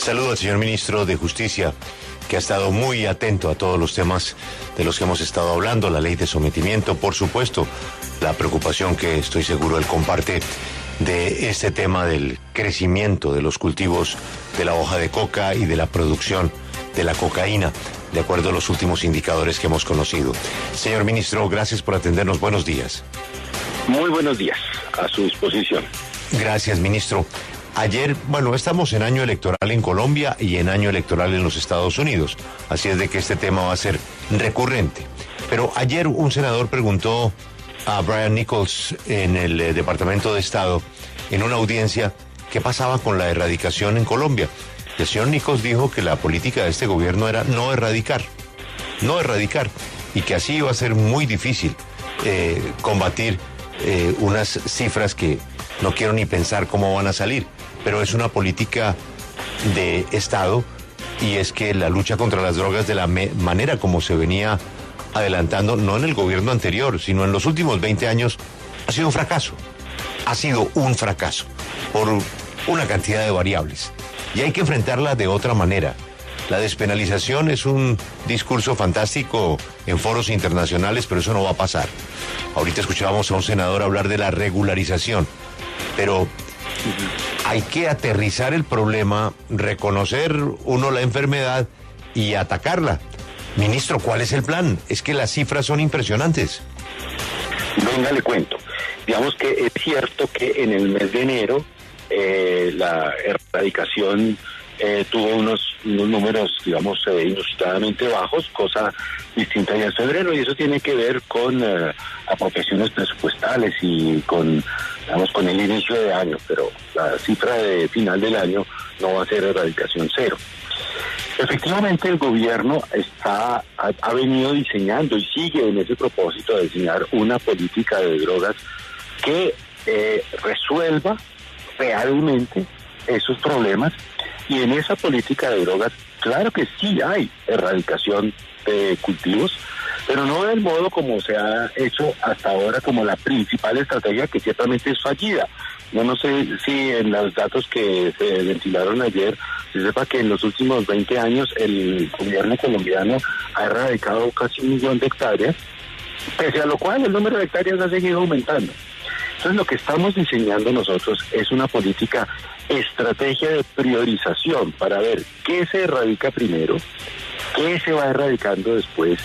Saludo al señor ministro de Justicia, que ha estado muy atento a todos los temas de los que hemos estado hablando, la ley de sometimiento, por supuesto, la preocupación que estoy seguro él comparte de este tema del crecimiento de los cultivos de la hoja de coca y de la producción de la cocaína, de acuerdo a los últimos indicadores que hemos conocido. Señor ministro, gracias por atendernos. Buenos días. Muy buenos días, a su disposición. Gracias, ministro. Ayer, estamos en año electoral en Colombia y en año electoral en los Estados Unidos, así es de que este tema va a ser recurrente. Pero ayer un senador preguntó a Brian Nichols en el Departamento de Estado, en una audiencia, qué pasaba con la erradicación en Colombia. El señor Nichols dijo que la política de este gobierno era no erradicar, y que así iba a ser muy difícil combatir unas cifras que no quiero ni pensar cómo van a salir. Pero es una política de Estado, y es que la lucha contra las drogas, de la manera como se venía adelantando, no en el gobierno anterior, sino en los últimos 20 años, ha sido un fracaso. Ha sido un fracaso por una cantidad de variables. Y hay que enfrentarla de otra manera. La despenalización es un discurso fantástico en foros internacionales, pero eso no va a pasar. Ahorita escuchábamos a un senador hablar de la regularización, pero hay que aterrizar el problema, reconocer uno la enfermedad y atacarla. Ministro, ¿cuál es el plan? Es que las cifras son impresionantes. Venga, le cuento. Digamos que es cierto que en el mes de enero la erradicación tuvo unos números, inusitadamente bajos, cosa distinta ya en febrero, y eso tiene que ver con apropiaciones presupuestales y con el inicio de año, pero la cifra de final del año no va a ser erradicación cero. Efectivamente, el gobierno ha venido diseñando y sigue en ese propósito de diseñar una política de drogas que resuelva realmente esos problemas. Y en esa política de drogas, claro que sí hay erradicación de cultivos, pero no del modo como se ha hecho hasta ahora como la principal estrategia, que ciertamente es fallida. Yo no sé si en los datos que se ventilaron ayer se sepa que en los últimos 20 años el gobierno colombiano ha erradicado casi 1 millón de hectáreas, pese a lo cual el número de hectáreas ha seguido aumentando. Entonces, lo que estamos diseñando nosotros es una política, estrategia de priorización para ver qué se erradica primero, qué se va erradicando después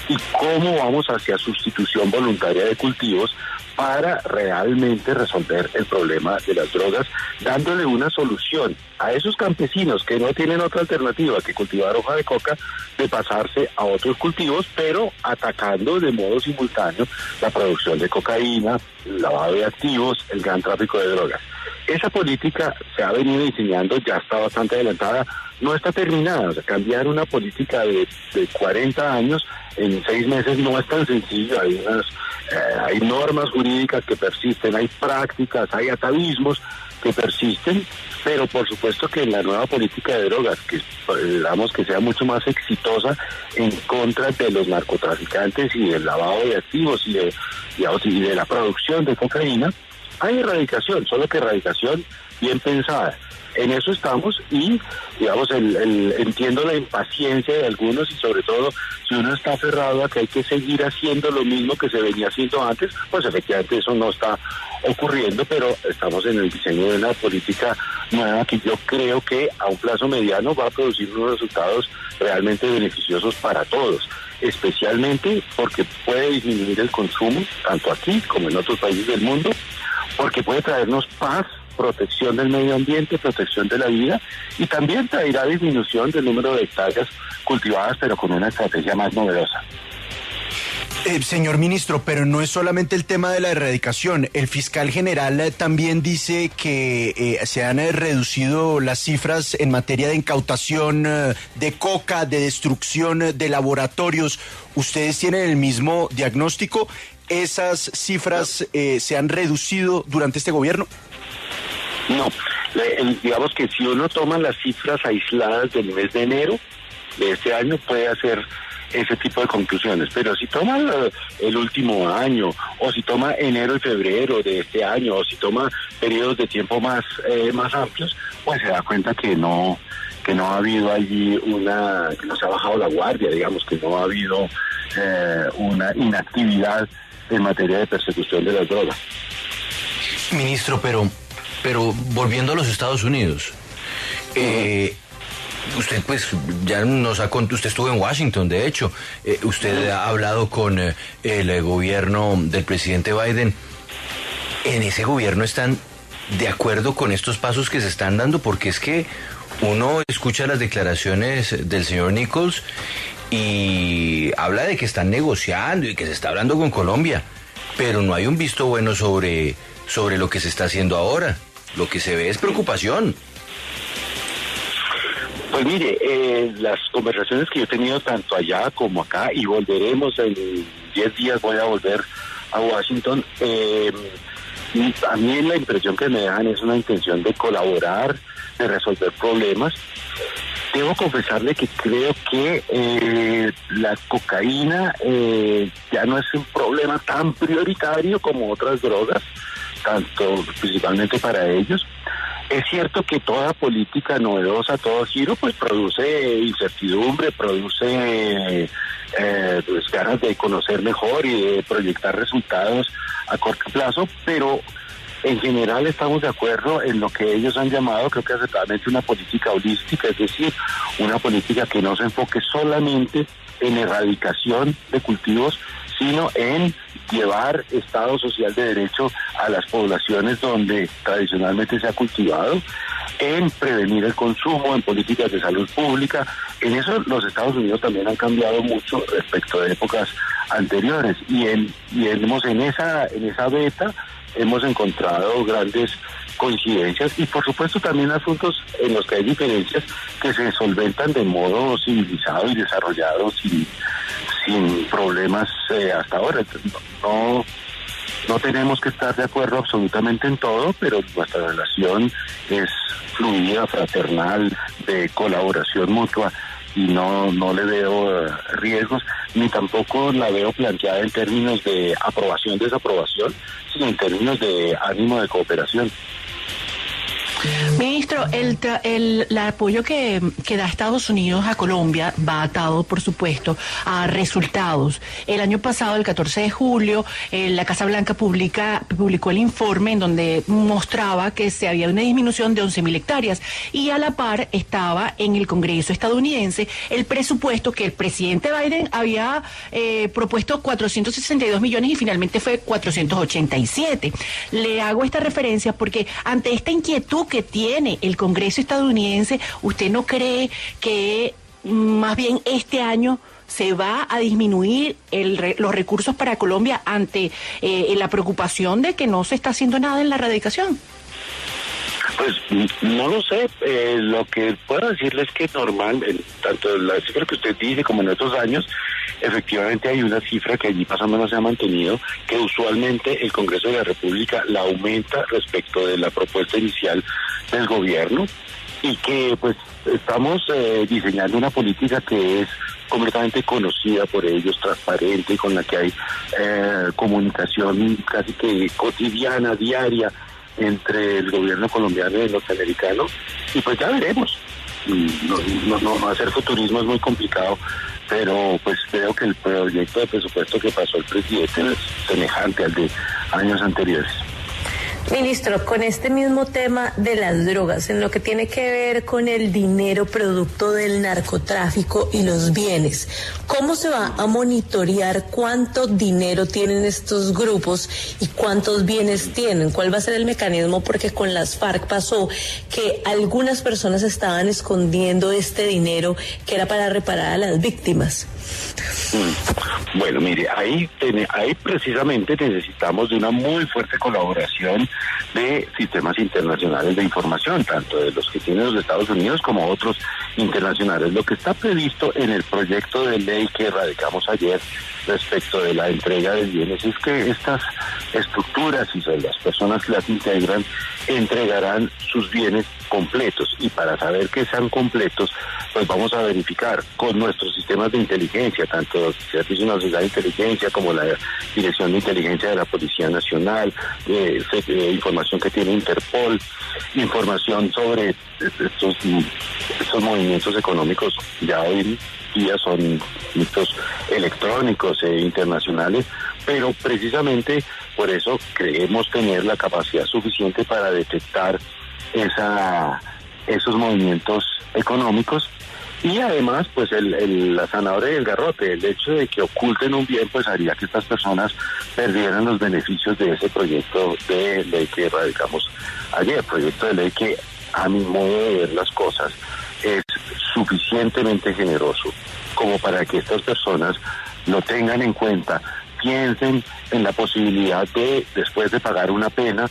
y cómo vamos hacia sustitución voluntaria de cultivos para realmente resolver el problema de las drogas, dándole una solución a esos campesinos que no tienen otra alternativa que cultivar hoja de coca, de pasarse a otros cultivos, pero atacando de modo simultáneo la producción de cocaína, el lavado de activos, el gran tráfico de drogas. Esa política se ha venido diseñando, ya está bastante adelantada, no está terminada. O sea, cambiar una política de 40 años en 6 meses no es tan sencillo. Hay normas jurídicas que persisten, hay prácticas, hay atavismos que persisten, pero por supuesto que en la nueva política de drogas, que esperamos que sea mucho más exitosa en contra de los narcotraficantes y del lavado de activos y de la producción de cocaína, hay erradicación, solo que erradicación bien pensada. En eso estamos y, entiendo la impaciencia de algunos, y sobre todo si uno está aferrado a que hay que seguir haciendo lo mismo que se venía haciendo antes, pues efectivamente eso no está ocurriendo, pero estamos en el diseño de una política nueva que yo creo que a un plazo mediano va a producir unos resultados realmente beneficiosos para todos, especialmente porque puede disminuir el consumo, tanto aquí como en otros países del mundo, porque puede traernos paz, protección del medio ambiente, protección de la vida, y también traerá disminución del número de hectáreas cultivadas, pero con una estrategia más novedosa. Señor ministro, pero no es solamente el tema de la erradicación. El fiscal general también dice que se han reducido las cifras en materia de incautación de coca, de destrucción de laboratorios. ¿Ustedes tienen el mismo diagnóstico? ¿Esas cifras se han reducido durante este gobierno? No, digamos que si uno toma las cifras aisladas del mes de enero de este año puede hacer ese tipo de conclusiones, pero si toma el último año, o si toma enero y febrero de este año, o si toma periodos de tiempo más amplios, pues se da cuenta que que no ha habido allí que no se ha bajado la guardia, digamos, que no ha habido una inactividad en materia de persecución de las drogas. Ministro, pero volviendo a los Estados Unidos, usted pues ya nos ha contado, usted estuvo en Washington, de hecho, usted ha hablado con el gobierno del presidente Biden. ¿En ese gobierno están de acuerdo con estos pasos que se están dando? Porque es que uno escucha las declaraciones del señor Nichols y habla de que están negociando y que se está hablando con Colombia, pero no hay un visto bueno sobre lo que se está haciendo ahora. Lo que se ve es preocupación. Pues mire, las conversaciones que yo he tenido tanto allá como acá, y volveremos en 10 días, voy a volver a Washington, a mí la impresión que me dejan es una intención de colaborar, de resolver problemas. Debo confesarle que creo que la cocaína ya no es un problema tan prioritario como otras drogas, tanto principalmente para ellos. Es cierto que toda política novedosa, todo giro, pues produce incertidumbre, produce pues ganas de conocer mejor y de proyectar resultados a corto plazo, pero en general estamos de acuerdo en lo que ellos han llamado, creo que acertadamente, una política holística, es decir, una política que no se enfoque solamente en erradicación de cultivos, sino en llevar Estado social de derecho a las poblaciones donde tradicionalmente se ha cultivado, en prevenir el consumo, en políticas de salud pública. En eso los Estados Unidos también han cambiado mucho respecto de épocas anteriores, y en esa beta hemos encontrado grandes coincidencias y por supuesto también asuntos en los que hay diferencias que se solventan de modo civilizado y desarrollado sin problemas hasta ahora. No tenemos que estar de acuerdo absolutamente en todo, pero nuestra relación es fluida, fraternal, de colaboración mutua, y no le veo riesgos, ni tampoco la veo planteada en términos de aprobación, desaprobación, sino en términos de ánimo de cooperación. Ministro, el apoyo que da Estados Unidos a Colombia va atado, por supuesto, a resultados. El año pasado, el 14 de julio, la Casa Blanca publicó el informe en donde mostraba que se había una disminución de 11.000 hectáreas y a la par estaba en el Congreso estadounidense el presupuesto que el presidente Biden había propuesto 462 millones y finalmente fue 487. Le hago esta referencia porque ante esta inquietud que tiene el Congreso estadounidense, ¿usted no cree que más bien este año se va a disminuir los recursos para Colombia ante la preocupación de que no se está haciendo nada en la erradicación? Pues no lo sé, lo que puedo decirle es que tanto la cifra que usted dice como en otros años, efectivamente hay una cifra que allí más o menos se ha mantenido, que usualmente el Congreso de la República la aumenta respecto de la propuesta inicial del gobierno, y que pues estamos diseñando una política que es completamente conocida por ellos, transparente, y con la que hay comunicación casi que cotidiana, diaria, entre el gobierno colombiano y el norteamericano, y pues ya veremos. No hacer futurismo es muy complicado, pero pues creo que el proyecto de presupuesto que pasó el presidente es semejante al de años anteriores. Ministro, con este mismo tema de las drogas, en lo que tiene que ver con el dinero producto del narcotráfico y los bienes, ¿cómo se va a monitorear cuánto dinero tienen estos grupos y cuántos bienes tienen? ¿Cuál va a ser el mecanismo? Porque con las FARC pasó que algunas personas estaban escondiendo este dinero que era para reparar a las víctimas. Bueno, mire, ahí precisamente necesitamos de una muy fuerte colaboración de sistemas internacionales de información, tanto de los que tienen los Estados Unidos como otros internacionales. Lo que está previsto en el proyecto de ley que radicamos ayer respecto de la entrega de bienes es que estas estructuras y las personas que las integran entregarán sus bienes completos, y para saber que sean completos pues vamos a verificar con nuestros sistemas de inteligencia, tanto el Servicio Nacional de Inteligencia como la Dirección de Inteligencia de la Policía Nacional, información que tiene Interpol, información sobre estos estos movimientos económicos ya hoy día son muchos electrónicos e internacionales, pero precisamente por eso creemos tener la capacidad suficiente para detectar esos movimientos económicos. Y además, pues la zanahoria y el garrote, el hecho de que oculten un bien, pues haría que estas personas perdieran los beneficios de ese proyecto de ley que radicamos ayer, proyecto de ley que, a mi modo de ver las cosas, es suficientemente generoso como para que estas personas lo tengan en cuenta, piensen en la posibilidad de, después de pagar una pena,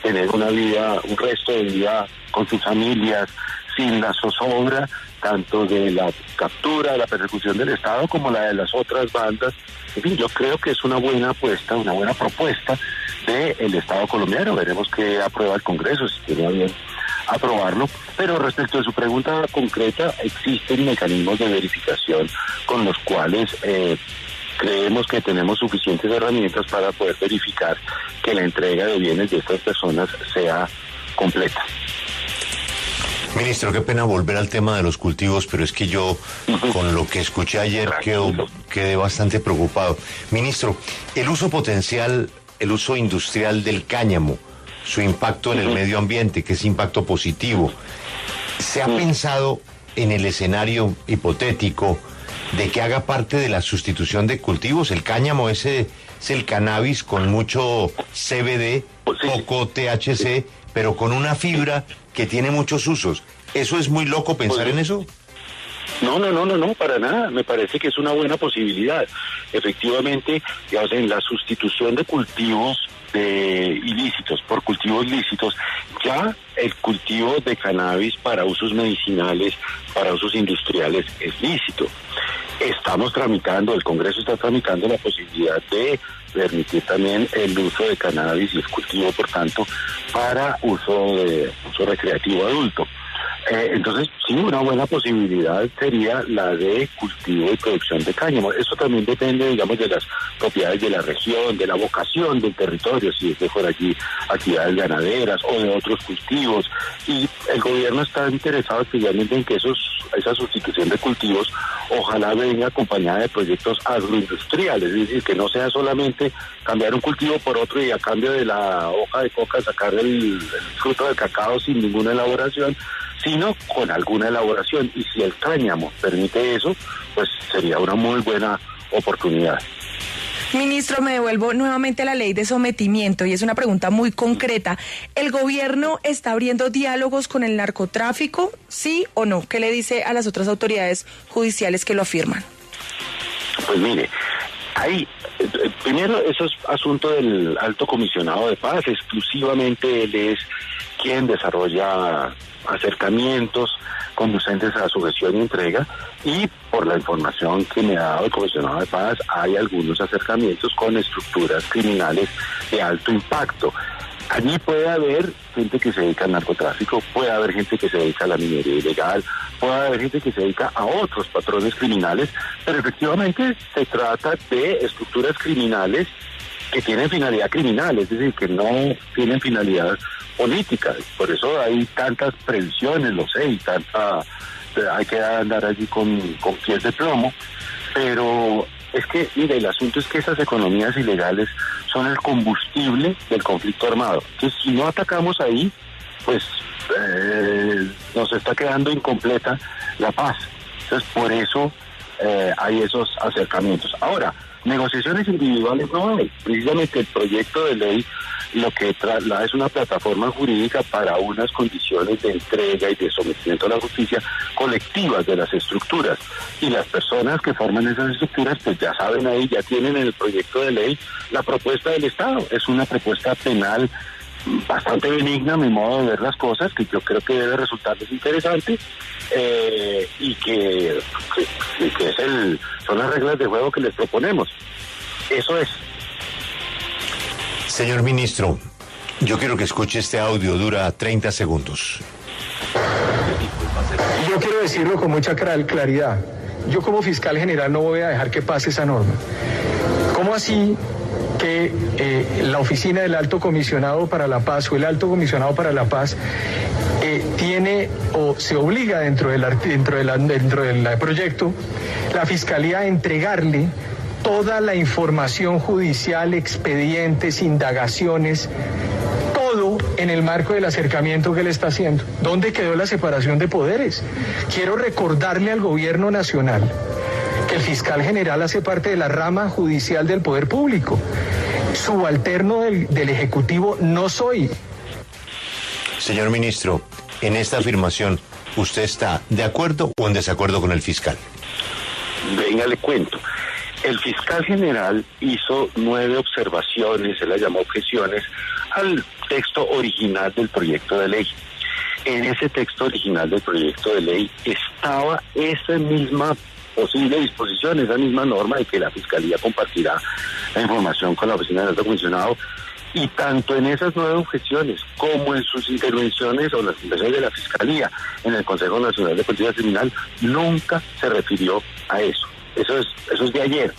tener una vida, un resto de vida con sus familias, sin la zozobra tanto de la captura, la persecución del Estado como la de las otras bandas. En fin, yo creo que es una buena apuesta, una buena propuesta del Estado colombiano. Veremos qué aprueba el Congreso, si tiene bien aprobarlo. Pero respecto a su pregunta concreta, existen mecanismos de verificación con los cuales creemos que tenemos suficientes herramientas para poder verificar que la entrega de bienes de estas personas sea completa. Ministro, qué pena volver al tema de los cultivos, pero es que yo, con lo que escuché ayer, quedé bastante preocupado. Ministro, el uso potencial, el uso industrial del cáñamo, su impacto en el medio ambiente, que es impacto positivo, ¿se ha pensado en el escenario hipotético de que haga parte de la sustitución de cultivos? El cáñamo es el cannabis con mucho CBD, poco THC, pero con una fibra que tiene muchos usos. ¿Eso es muy loco pensar en eso? No, para nada. Me parece que es una buena posibilidad. Efectivamente, digamos, en la sustitución de cultivos ilícitos por cultivos lícitos, ya el cultivo de cannabis para usos medicinales, para usos industriales, es lícito. Estamos tramitando, el Congreso está tramitando la posibilidad de permitir también el uso de cannabis y el cultivo, por tanto, para uso recreativo adulto. Entonces, sí, una buena posibilidad sería la de cultivo y producción de cáñamo. Eso también depende, digamos, de las propiedades de la región, de la vocación del territorio, si es de por allí actividades ganaderas o de otros cultivos. Y el gobierno está interesado especialmente en que esa sustitución de cultivos ojalá venga acompañada de proyectos agroindustriales, es decir, que no sea solamente cambiar un cultivo por otro y a cambio de la hoja de coca sacar el fruto del cacao sin ninguna elaboración, sino con alguna elaboración. Y si el cáñamo permite eso, pues sería una muy buena oportunidad. Ministro, me devuelvo nuevamente a la ley de sometimiento y es una pregunta muy concreta. ¿El gobierno está abriendo diálogos con el narcotráfico, sí o no? ¿Qué le dice a las otras autoridades judiciales que lo afirman? Pues mire, primero eso es asunto del Alto Comisionado de Paz, exclusivamente él es quien desarrolla acercamientos conducentes a su gestión y entrega, y por la información que me ha dado el Comisionado de Paz, hay algunos acercamientos con estructuras criminales de alto impacto. Allí puede haber gente que se dedica al narcotráfico, puede haber gente que se dedica a la minería ilegal, puede haber gente que se dedica a otros patrones criminales, pero efectivamente se trata de estructuras criminales que tienen finalidad criminal, es decir, que no tienen finalidad política. Por eso hay tantas previsiones, lo sé, y hay que andar allí con pies de plomo, pero es que, mire, el asunto es que esas economías ilegales son el combustible del conflicto armado. Entonces, si no atacamos ahí, pues nos está quedando incompleta la paz. Entonces, por eso hay esos acercamientos. Ahora, negociaciones individuales no hay. Precisamente el proyecto de ley lo que traslada es una plataforma jurídica para unas condiciones de entrega y de sometimiento a la justicia colectivas de las estructuras. Y las personas que forman esas estructuras, pues ya saben ahí, ya tienen en el proyecto de ley la propuesta del Estado. Es una propuesta penal bastante benigna, a mi modo de ver las cosas, que yo creo que debe resultarles interesante, y que son las reglas de juego que les proponemos. Eso es. Señor ministro, yo quiero que escuche este audio, dura 30 segundos. Yo quiero decirlo con mucha claridad. Yo como fiscal general no voy a dejar que pase esa norma. ¿Cómo así que la oficina del Alto Comisionado para la Paz o el Alto Comisionado para la Paz tiene o se obliga dentro del proyecto la Fiscalía a entregarle toda la información judicial, expedientes, indagaciones, todo en el marco del acercamiento que él está haciendo. ¿Dónde quedó la separación de poderes? Quiero recordarle al gobierno nacional que el fiscal general hace parte de la rama judicial del poder público. Subalterno del Ejecutivo no soy. Señor ministro, en esta afirmación, ¿usted está de acuerdo o en desacuerdo con el fiscal? Venga, le cuento. El fiscal general hizo 9 observaciones, él las llamó objeciones, al texto original del proyecto de ley. En ese texto original del proyecto de ley estaba esa misma posible disposición, esa misma norma de que la Fiscalía compartirá la información con la Oficina del Alto Comisionado. Y tanto en esas 9 objeciones como en sus intervenciones o las intervenciones de la Fiscalía en el Consejo Nacional de Política Criminal, nunca se refirió a eso. Eso es de ayer.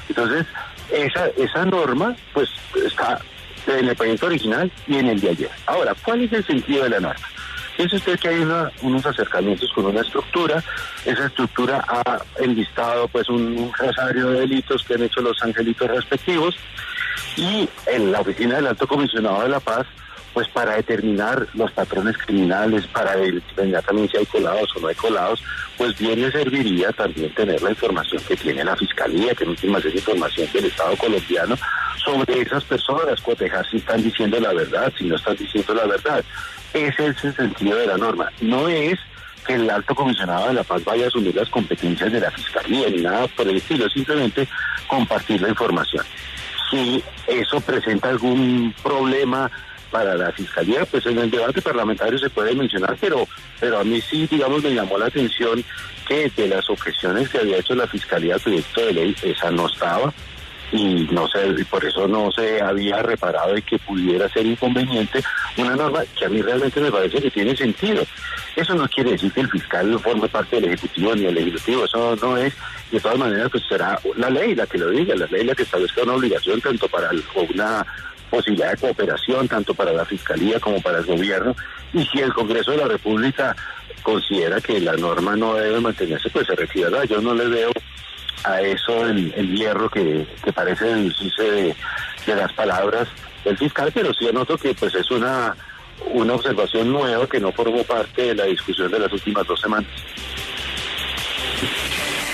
Entonces, esa norma pues está en el proyecto original y en el de ayer. Ahora, ¿cuál es el sentido de la norma? Piense usted que hay unos acercamientos con una estructura. Esa estructura ha enlistado pues un rosario de delitos que han hecho los angelitos respectivos. Y en la Oficina del Alto Comisionado de la Paz, pues para determinar los patrones criminales, para determinar también si hay colados o no hay colados, pues bien le serviría también tener la información que tiene la Fiscalía, que en últimas es información del Estado colombiano, sobre esas personas, cotejar si están diciendo la verdad, si no están diciendo la verdad. Ese es el sentido de la norma. No es que el Alto Comisionado de la Paz vaya a asumir las competencias de la Fiscalía, ni nada por el estilo, simplemente compartir la información. Si eso presenta algún problema para la Fiscalía, pues en el debate parlamentario se puede mencionar, pero a mí sí, digamos, me llamó la atención que de las objeciones que había hecho la Fiscalía al proyecto de ley, esa no estaba, y no sé, y por eso no se había reparado de que pudiera ser inconveniente una norma que a mí realmente me parece que tiene sentido. Eso no quiere decir que el fiscal forme parte del Ejecutivo ni del Legislativo, eso no es. De todas maneras, pues será la ley la que lo diga, la ley la que establezca una obligación tanto para o una posibilidad de cooperación tanto para la Fiscalía como para el gobierno, y si el Congreso de la República considera que la norma no debe mantenerse, pues se retirará. Yo no le veo a eso el hierro que parece deducirse de las palabras del fiscal, pero sí anoto que pues es una observación nueva que no formó parte de la discusión de las últimas 2 semanas.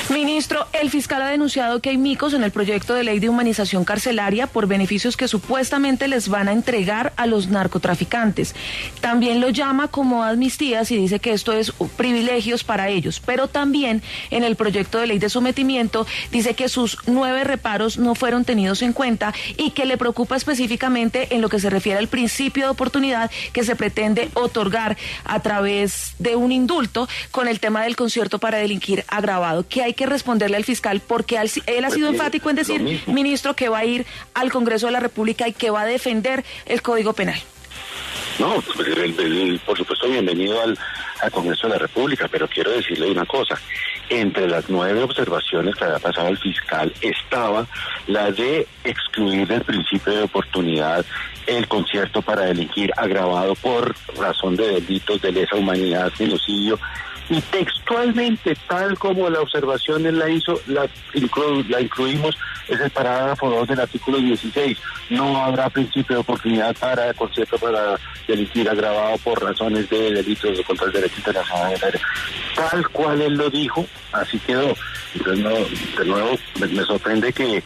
Ministro, el fiscal ha denunciado que hay micos en el proyecto de ley de humanización carcelaria por beneficios que supuestamente les van a entregar a los narcotraficantes. También lo llama como amnistías y dice que esto es privilegios para ellos. Pero también en el proyecto de ley de sometimiento dice que sus 9 reparos no fueron tenidos en cuenta y que le preocupa específicamente en lo que se refiere al principio de oportunidad que se pretende otorgar a través de un indulto con el tema del concierto para delinquir agravado. ¿Qué hay que responderle al fiscal? Porque él ha sido enfático en decir, ministro, que va a ir al Congreso de la República y que va a defender el Código Penal. No, pues por supuesto, bienvenido al Congreso de la República, pero quiero decirle una cosa. Entre las 9 observaciones que había pasado el fiscal estaba la de excluir del principio de oportunidad el concierto para delinquir agravado por razón de delitos de lesa humanidad, genocidio. Y textualmente, tal como la observación él la hizo, la incluimos, es el parágrafo 2 del artículo 16. No habrá principio de oportunidad para el concierto para delinquir agravado por razones de delitos contra el derecho internacional. Tal cual él lo dijo, así quedó. Entonces, de nuevo, me sorprende que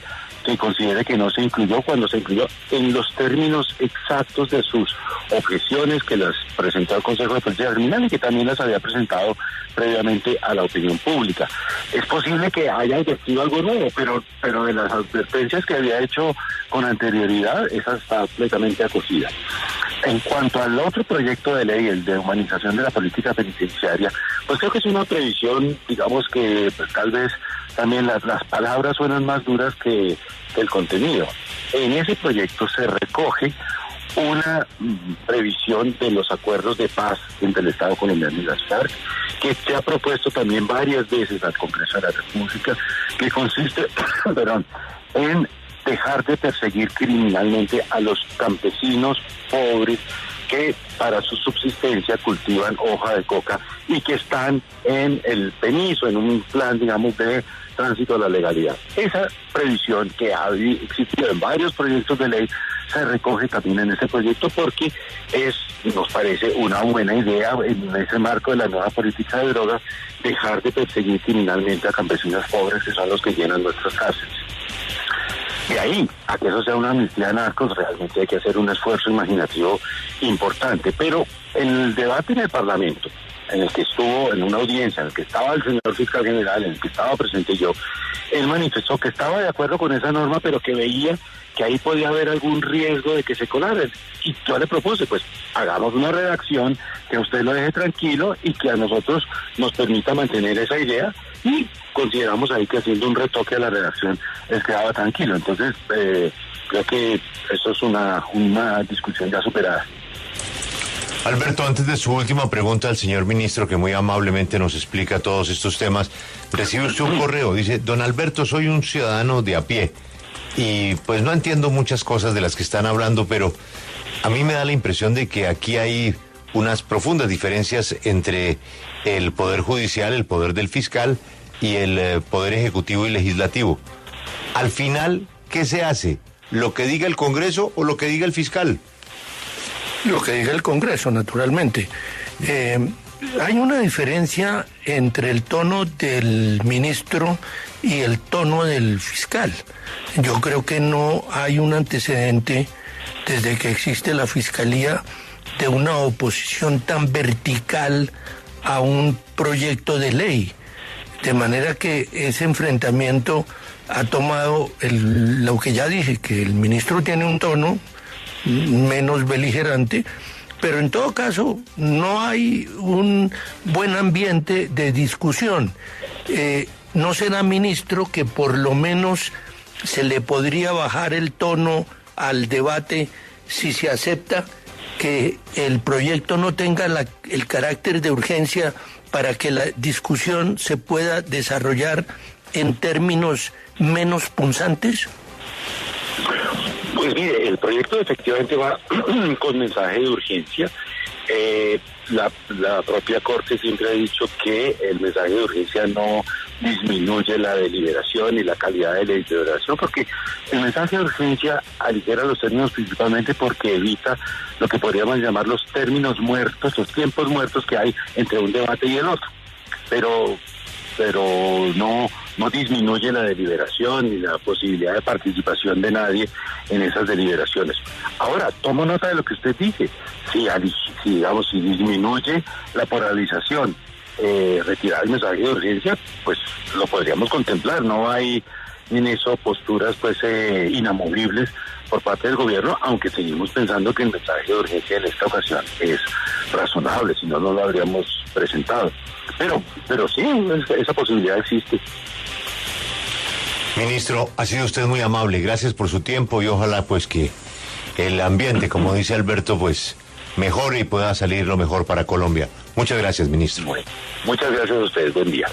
considere que no se incluyó cuando se incluyó en los términos exactos de sus objeciones que las presentó al Consejo de Política Criminal y que también las había presentado previamente a la opinión pública. Es posible que haya advertido algo nuevo, pero de las advertencias que había hecho con anterioridad, esa está completamente acogida. En cuanto al otro proyecto de ley, el de humanización de la política penitenciaria, pues creo que es una previsión, digamos que pues, tal vez también las palabras suenan más duras que el contenido. En ese proyecto se recoge una previsión de los acuerdos de paz entre el Estado colombiano y las FARC, que se ha propuesto también varias veces al Congreso de la República, que consiste en dejar de perseguir criminalmente a los campesinos pobres que para su subsistencia cultivan hoja de coca y que están en el PENISO, en un plan, digamos, de tránsito a la legalidad. Esa previsión que ha existido en varios proyectos de ley se recoge también en este proyecto porque nos parece una buena idea en ese marco de la nueva política de drogas dejar de perseguir criminalmente a campesinos pobres que son los que llenan nuestras cárceles. De ahí a que eso sea una amnistía de narcos, realmente hay que hacer un esfuerzo imaginativo importante. Pero en el debate en el Parlamento, en el que estuvo, en una audiencia, en el que estaba el señor fiscal general, en el que estaba presente yo, él manifestó que estaba de acuerdo con esa norma, pero que veía que ahí podía haber algún riesgo de que se colara. Y yo le propuse, pues, hagamos una redacción que a usted lo deje tranquilo y que a nosotros nos permita mantener esa idea, y consideramos ahí que haciendo un retoque a la redacción les quedaba tranquilo. Entonces, creo que eso es una discusión ya superada. Alberto, antes de su última pregunta al señor ministro, que muy amablemente nos explica todos estos temas, recibe usted un correo, dice: don Alberto, soy un ciudadano de a pie y pues no entiendo muchas cosas de las que están hablando, pero a mí me da la impresión de que aquí hay unas profundas diferencias entre el Poder Judicial, el Poder del Fiscal y el Poder Ejecutivo y Legislativo. Al final, ¿qué se hace? ¿Lo que diga el Congreso o lo que diga el fiscal? Lo que diga el Congreso, naturalmente. Hay una diferencia entre el tono del ministro y el tono del fiscal. Yo creo que no hay un antecedente desde que existe la Fiscalía de una oposición tan vertical a un proyecto de ley. De manera que ese enfrentamiento ha tomado lo que ya dije, que el ministro tiene un tono menos beligerante, pero en todo caso no hay un buen ambiente de discusión. ¿No será, ministro, que por lo menos se le podría bajar el tono al debate si se acepta que el proyecto no tenga el carácter de urgencia para que la discusión se pueda desarrollar en términos menos punzantes? Pues mire, el proyecto efectivamente va con mensaje de urgencia. La propia Corte siempre ha dicho que el mensaje de urgencia no disminuye la deliberación y la calidad de la deliberación, porque el mensaje de urgencia aligera los términos principalmente porque evita lo que podríamos llamar los términos muertos, los tiempos muertos que hay entre un debate y el otro. Pero no disminuye la deliberación ni la posibilidad de participación de nadie en esas deliberaciones. Ahora, tomo nota de lo que usted dice. Si disminuye la polarización, retirar el mensaje de urgencia, pues lo podríamos contemplar. No hay en eso posturas pues inamovibles por parte del gobierno, aunque seguimos pensando que el mensaje de urgencia en esta ocasión es razonable, si no, no lo habríamos presentado. Pero sí, esa posibilidad existe. Ministro, ha sido usted muy amable, gracias por su tiempo y ojalá pues que el ambiente, como dice Alberto, pues mejore y pueda salir lo mejor para Colombia. Muchas gracias, ministro. Bueno, muchas gracias a ustedes, buen día.